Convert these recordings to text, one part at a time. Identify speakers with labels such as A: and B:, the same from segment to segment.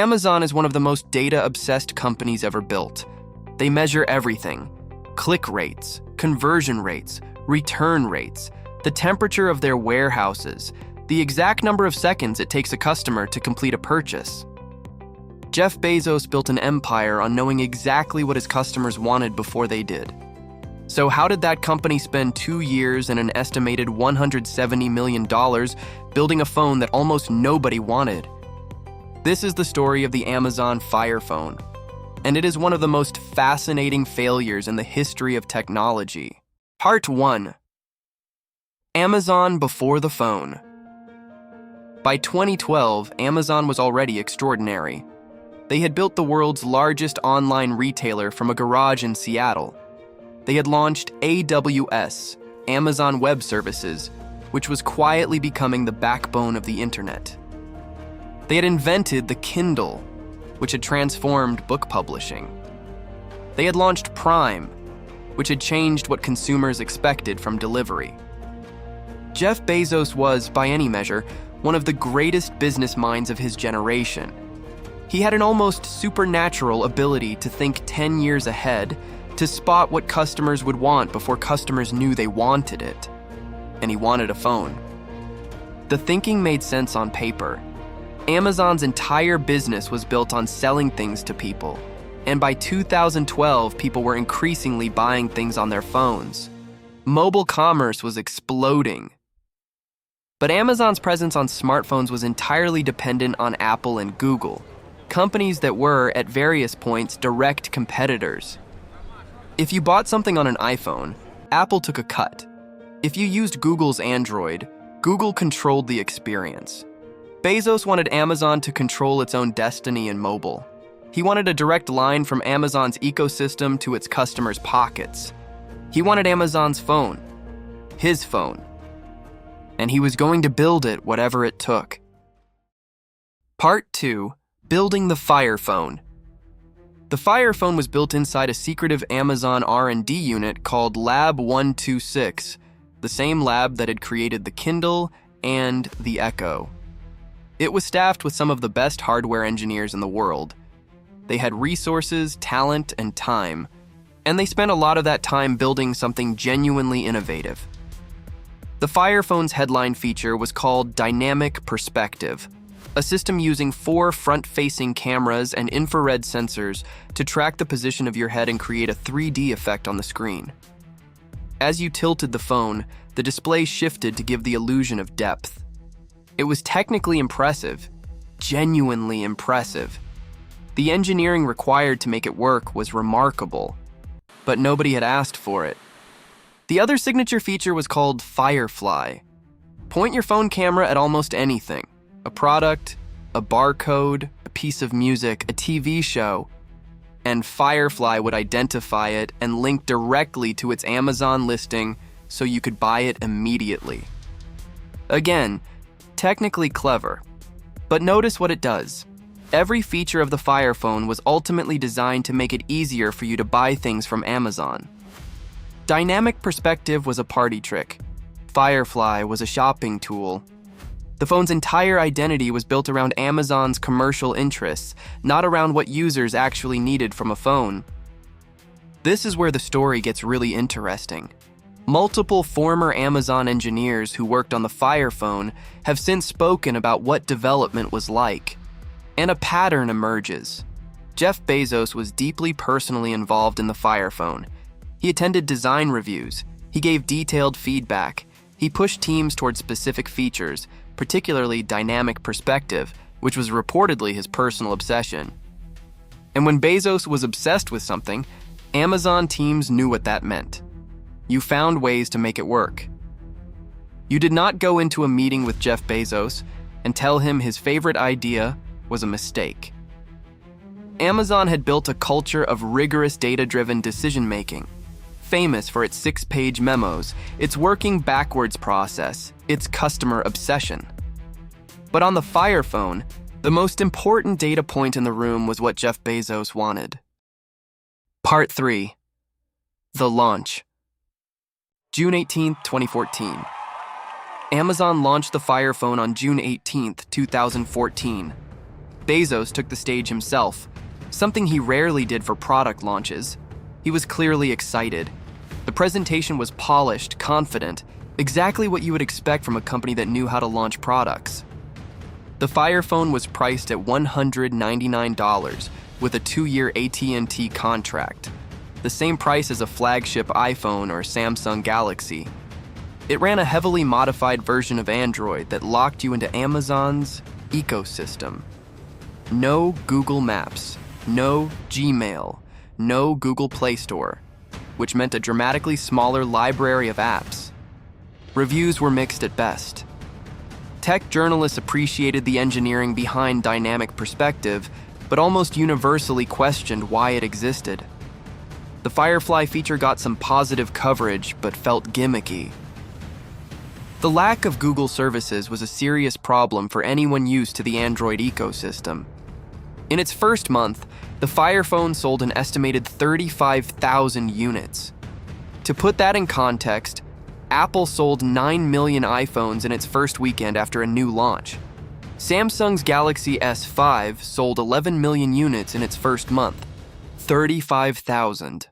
A: Amazon is one of the most data-obsessed companies ever built. They measure everything: click rates, conversion rates, return rates, the temperature of their warehouses, the exact number of seconds it takes a customer to complete a purchase. Jeff Bezos built an empire on knowing exactly what his customers wanted before they did. So how did that company spend 2 years and an estimated $170 million building a phone that almost nobody wanted? This is the story of the Amazon Fire Phone, and it is one of the most fascinating failures in the history of technology. Part 1. Amazon before the phone. By 2012, Amazon was already extraordinary. They had built the world's largest online retailer from a garage in Seattle. They had launched AWS, Amazon Web Services, which was quietly becoming the backbone of the internet. They had invented the Kindle, which had transformed book publishing. They had launched Prime, which had changed what consumers expected from delivery. Jeff Bezos was, by any measure, one of the greatest business minds of his generation. He had an almost supernatural ability to think 10 years ahead, to spot what customers would want before customers knew they wanted it. And he wanted a phone. The thinking made sense on paper. Amazon's entire business was built on selling things to people, and by 2012, people were increasingly buying things on their phones. Mobile commerce was exploding. But Amazon's presence on smartphones was entirely dependent on Apple and Google, companies that were, at various points, direct competitors. If you bought something on an iPhone, Apple took a cut. If you used Google's Android, Google controlled the experience. Bezos wanted Amazon to control its own destiny in mobile. He wanted a direct line from Amazon's ecosystem to its customers' pockets. He wanted Amazon's phone, his phone. And he was going to build it whatever it took. Part 2. Building the Fire Phone. The Fire Phone was built inside a secretive Amazon R&D unit called Lab 126, the same lab that had created the Kindle and the Echo. It was staffed with some of the best hardware engineers in the world. They had resources, talent, and time, and they spent a lot of that time building something genuinely innovative. The Fire Phone's headline feature was called Dynamic Perspective, a system using 4 front-facing cameras and infrared sensors to track the position of your head and create a 3D effect on the screen. As you tilted the phone, the display shifted to give the illusion of depth. It was technically impressive, genuinely impressive. The engineering required to make it work was remarkable, but nobody had asked for it. The other signature feature was called Firefly. Point your phone camera at almost anything. A product, a barcode, a piece of music, a TV show, and Firefly would identify it and link directly to its Amazon listing so you could buy it immediately. Again, technically clever, but notice what it does. Every feature of the Fire Phone was ultimately designed to make it easier for you to buy things from Amazon. Dynamic Perspective was a party trick. Firefly was a shopping tool. The phone's entire identity was built around Amazon's commercial interests, not around what users actually needed from a phone. This is where the story gets really interesting. Multiple former Amazon engineers who worked on the Fire Phone have since spoken about what development was like, and a pattern emerges. Jeff Bezos was deeply personally involved in the Fire Phone. He attended design reviews, he gave detailed feedback, he pushed teams toward specific features, particularly dynamic perspective, which was reportedly his personal obsession. And when Bezos was obsessed with something, Amazon teams knew what that meant. You found ways to make it work. You did not go into a meeting with Jeff Bezos and tell him his favorite idea was a mistake. Amazon had built a culture of rigorous data-driven decision-making, famous for its 6-page memos, its working backwards process, its customer obsession. But on the Fire Phone, the most important data point in the room was what Jeff Bezos wanted. Part 3. The launch. June 18, 2014. Amazon launched the Fire Phone on June 18, 2014. Bezos took the stage himself, something he rarely did for product launches. He was clearly excited. The presentation was polished, confident, exactly what you would expect from a company that knew how to launch products. The Fire Phone was priced at $199 with a 2-year AT&T contract, the same price as a flagship iPhone or Samsung Galaxy. It ran a heavily modified version of Android that locked you into Amazon's ecosystem. No Google Maps, no Gmail, no Google Play Store, which meant a dramatically smaller library of apps. Reviews were mixed at best. Tech journalists appreciated the engineering behind Dynamic Perspective, but almost universally questioned why it existed. The Firefly feature got some positive coverage, but felt gimmicky. The lack of Google services was a serious problem for anyone used to the Android ecosystem. In its first month, the Fire Phone sold an estimated 35,000 units. To put that in context, Apple sold 9 million iPhones in its first weekend after a new launch. Samsung's Galaxy S5 sold 11 million units in its first month, 35,000.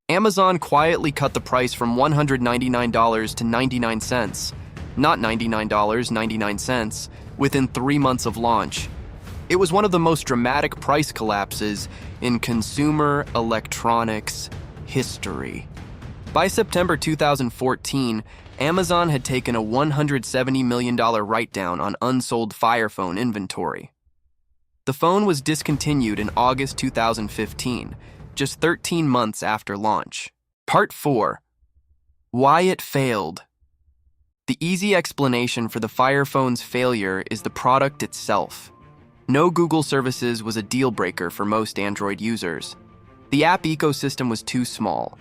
A: Amazon quietly cut the price from $199 to 99 cents, not $99, 99 cents, within 3 months of launch. It was one of the most dramatic price collapses in consumer electronics history. By September 2014, Amazon had taken a $170 million write-down on unsold Fire Phone inventory. The phone was discontinued in August 2015, just 13 months after launch. Part 4. Why it failed. The easy explanation for the Fire Phone's failure is the product itself. No Google services was a deal-breaker for most Android users. The app ecosystem was too small.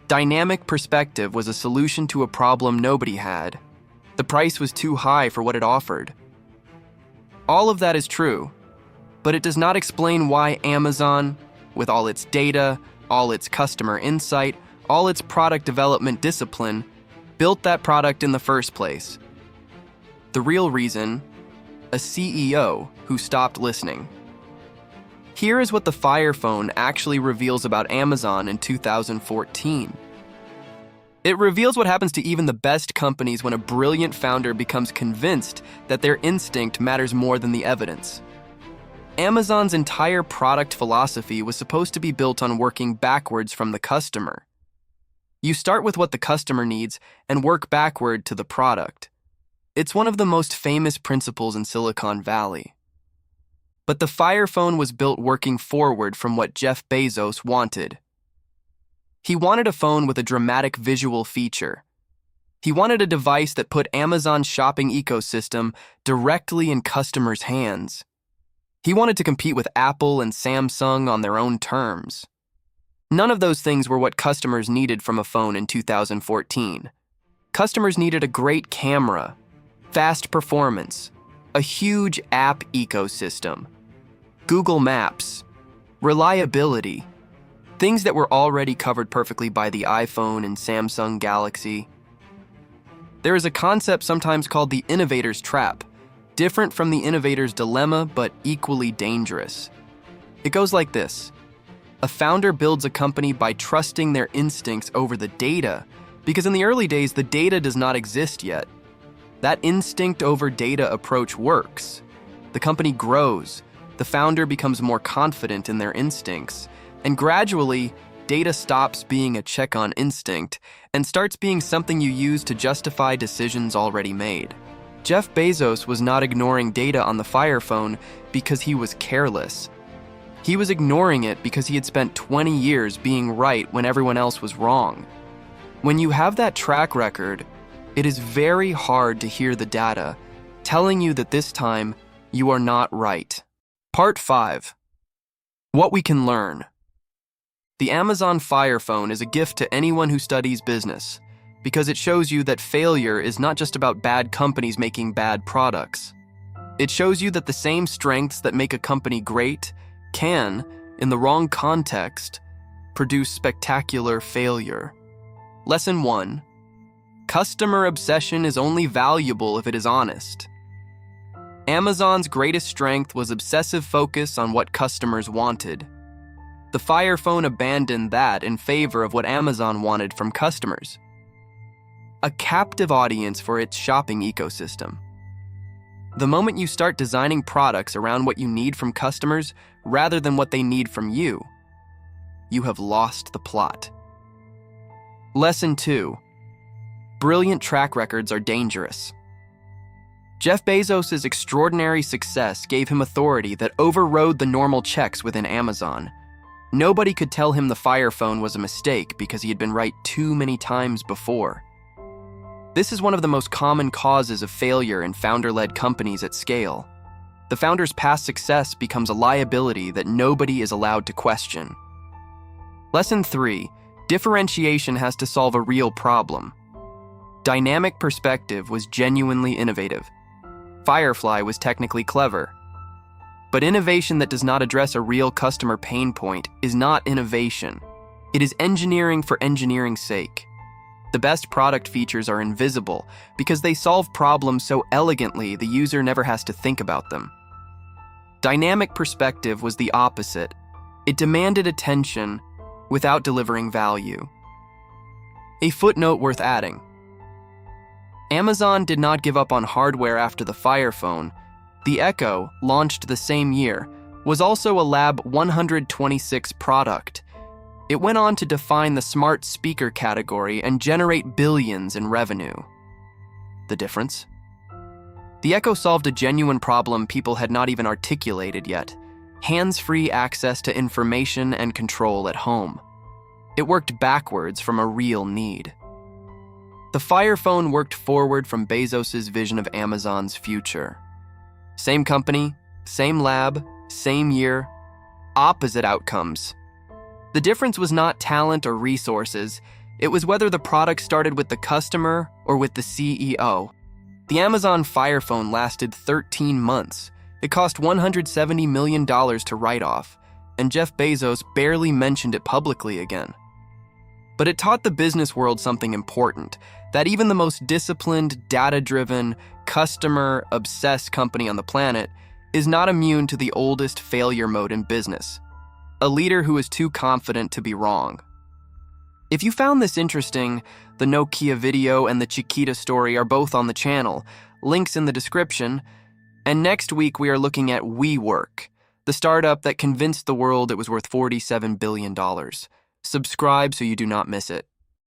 A: Dynamic Perspective was a solution to a problem nobody had. The price was too high for what it offered. All of that is true, but it does not explain why Amazon, with all its data, all its customer insight, all its product development discipline, built that product in the first place. The real reason: a CEO who stopped listening. Here is what the Fire Phone actually reveals about Amazon in 2014. It reveals what happens to even the best companies when a brilliant founder becomes convinced that their instinct matters more than the evidence. Amazon's entire product philosophy was supposed to be built on working backwards from the customer. You start with what the customer needs and work backward to the product. It's one of the most famous principles in Silicon Valley. But the Fire Phone was built working forward from what Jeff Bezos wanted. He wanted a phone with a dramatic visual feature. He wanted a device that put Amazon's shopping ecosystem directly in customers' hands. He wanted to compete with Apple and Samsung on their own terms. None of those things were what customers needed from a phone in 2014. Customers needed a great camera, fast performance, a huge app ecosystem, Google Maps, reliability, things that were already covered perfectly by the iPhone and Samsung Galaxy. There is a concept sometimes called the innovator's trap, different from the innovator's dilemma, but equally dangerous. It goes like this. A founder builds a company by trusting their instincts over the data, because in the early days, the data does not exist yet. That instinct over data approach works. The company grows, the founder becomes more confident in their instincts, and gradually, data stops being a check on instinct and starts being something you use to justify decisions already made. Jeff Bezos was not ignoring data on the Fire Phone because he was careless. He was ignoring it because he had spent 20 years being right when everyone else was wrong. When you have that track record, it is very hard to hear the data telling you that this time you are not right. Part 5. What we can learn. The Amazon Fire Phone is a gift to anyone who studies business, because it shows you that failure is not just about bad companies making bad products. It shows you that the same strengths that make a company great can, in the wrong context, produce spectacular failure. Lesson 1. Customer obsession is only valuable if it is honest. Amazon's greatest strength was obsessive focus on what customers wanted. The Fire Phone abandoned that in favor of what Amazon wanted from customers: a captive audience for its shopping ecosystem. The moment you start designing products around what you need from customers rather than what they need from you, you have lost the plot. Lesson 2. Brilliant track records are dangerous. Jeff Bezos' extraordinary success gave him authority that overrode the normal checks within Amazon. Nobody could tell him the Fire Phone was a mistake because he had been right too many times before. This is one of the most common causes of failure in founder-led companies at scale. The founder's past success becomes a liability that nobody is allowed to question. Lesson 3. Differentiation has to solve a real problem. Dynamic Perspective was genuinely innovative. Firefly was technically clever. But innovation that does not address a real customer pain point is not innovation. It is engineering for engineering's sake. The best product features are invisible because they solve problems so elegantly the user never has to think about them. Dynamic Perspective was the opposite. It demanded attention without delivering value. A footnote worth adding: Amazon did not give up on hardware after the Fire Phone. The Echo, launched the same year, was also a Lab 126 product. It went on to define the smart speaker category and generate billions in revenue. The difference? The Echo solved a genuine problem people had not even articulated yet: hands-free access to information and control at home. It worked backwards from a real need. The Fire Phone worked forward from Bezos' vision of Amazon's future. Same company, same lab, same year, opposite outcomes. The difference was not talent or resources. It was whether the product started with the customer or with the CEO. The Amazon Fire Phone lasted 13 months. It cost $170 million to write off, and Jeff Bezos barely mentioned it publicly again. But it taught the business world something important: that even the most disciplined, data-driven, customer-obsessed company on the planet is not immune to the oldest failure mode in business: a leader who is too confident to be wrong. If you found this interesting, the Nokia video and the Chiquita story are both on the channel, links in the description. And next week we are looking at WeWork, the startup that convinced the world it was worth $47 billion. Subscribe so you do not miss it.